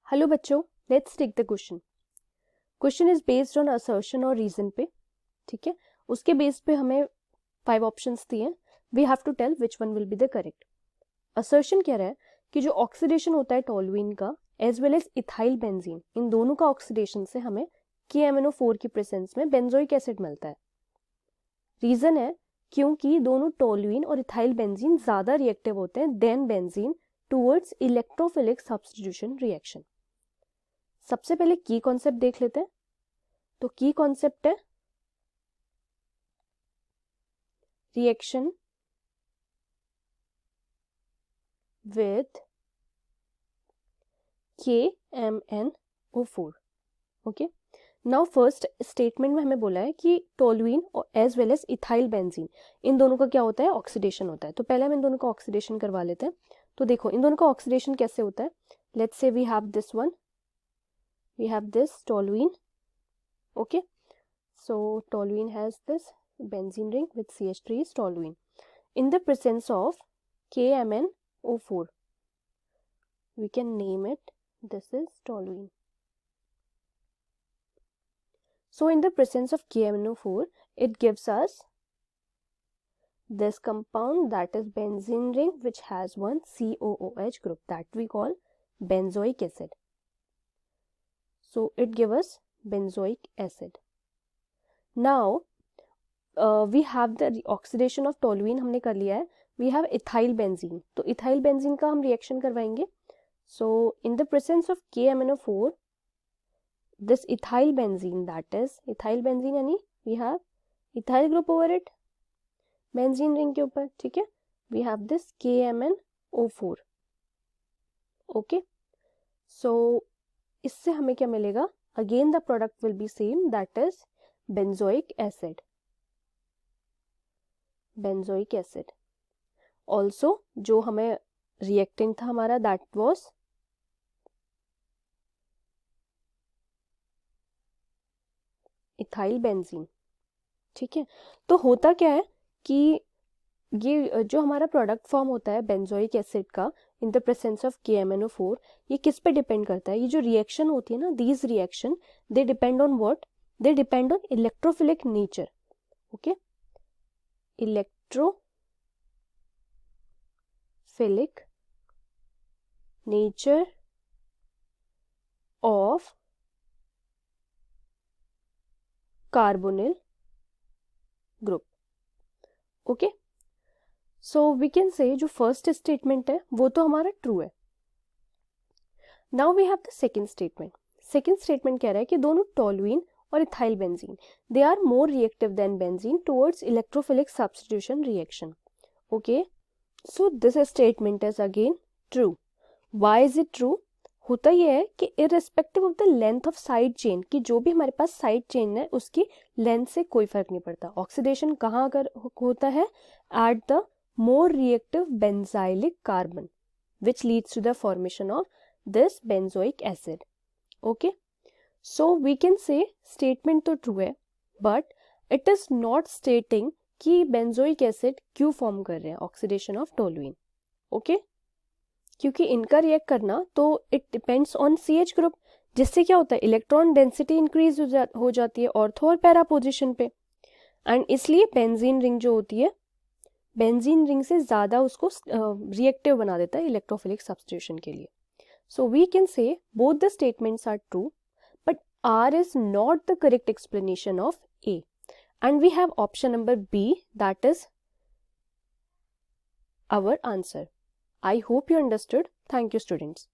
Hello बच्चों, let's take the question. Question is based on assertion और reason पे, ठीक है। उसके बेस पे हमें 5 ऑप्शंस दिए हैं। We have to tell which one will be the correct. Assertion कह रहा है कि जो ऑक्सीडेशन होता है टोलुइन का as well as ethyl benzene, इन दोनों का ऑक्सीडेशन से हमें KMnO4 की प्रेजेंस में बेंजोइक एसिड मिलता है। रीजन है क्योंकि दोनों टोलुइन और इथाइल बेंजीन ज्यादा रिएक्टिव होते हैं than benzene towards electrophilic substitution reaction. सबसे पहले की कॉन्सेप्ट देख लेते हैं। तो की कॉन्सेप्ट है reaction with KMnO4। Okay, now first statement में हमें बोला है कि टोलुइन और as well as ethyl benzene, इन दोनों का क्या होता है, ऑक्सीडेशन होता है। तो पहले हम इन दोनों का ऑक्सीडेशन करवा लेते हैं। तो देखो इन दोनों का ऑक्सीडेशन कैसे होता है। Let's say we have this one, we have this toluene. Okay, so toluene has this benzene ring with CH3 is toluene. In the presence of KMnO4, we can name it, this is toluene. So in the presence of KMnO4, it gives us this compound that is benzene ring which has one COOH group that we call benzoic acid. So it gives us benzoic acid. Now we have the oxidation of toluene हमने कर लिया है। We have ethyl benzene, तो ethyl benzene का हम reaction करवाएंगे। So in the presence of KMnO4, this ethyl benzene, that is ethyl benzene यानी we have ethyl group over it, benzene ring के ऊपर, ठीक है। We have this KMnO4. Okay, so इससे हमें क्या मिलेगा, again the product will be same, that is benzoic acid. benzoic acid. Also जो हमें रिएक्टेंट था हमारा दैट वाज इथाइल बेंजीन, ठीक है। तो होता क्या है कि ये जो हमारा प्रोडक्ट फॉर्म होता है बेंजोइक एसिड का in the presence of KMnO4, ये किस पे डिपेंड करता है। ये जो रिएक्शन होती है ना, these reaction they depend on what, they depend on electrophilic nature. Okay, electrophilic nature of carbonyl group. Okay, so we can say जो फर्स्ट स्टेटमेंट है वो तो हमारा ट्रू है। Now we have the second statement. Second statement कह रहा है कि दोनों टोलुइन और ethyl benzene they are more reactive than benzene towards electrophilic substitution reaction. Okay, so this statement is again true. Why is it true? होता यह है कि irrespective of the length of side chain, कि जो भी हमारे पास side chain है उसकी लेंथ से कोई फर्क नहीं पड़ता। ऑक्सीडेशन कहाँ अगर होता है, at the more reactive benzylic carbon which leads to the formation of this benzoic acid. Okay, so we can say statement तो ट्रू है but it is not stating कि बेंजोइक एसिड क्यों फॉर्म कर रहे हैं ऑक्सीडेशन ऑफ टोलुइन। ओके, क्योंकि इनका react करना तो it depends on CH group, जिससे क्या होता है इलेक्ट्रॉन डेंसिटी इंक्रीज हो जाती है ऑर्थो और पैरा पोजिशन पे, एंड इसलिए बेंजीन रिंग जो होती है बेंजीन रिंग से ज़्यादा उसको रिएक्टिव बना देता है इलेक्ट्रोफिलिक सब्स्टिट्यूशन के लिए। So we can say both the statements are true but R is not the correct explanation of A, and we have option number B, that is our answer. I hope you understood. Thank you, students.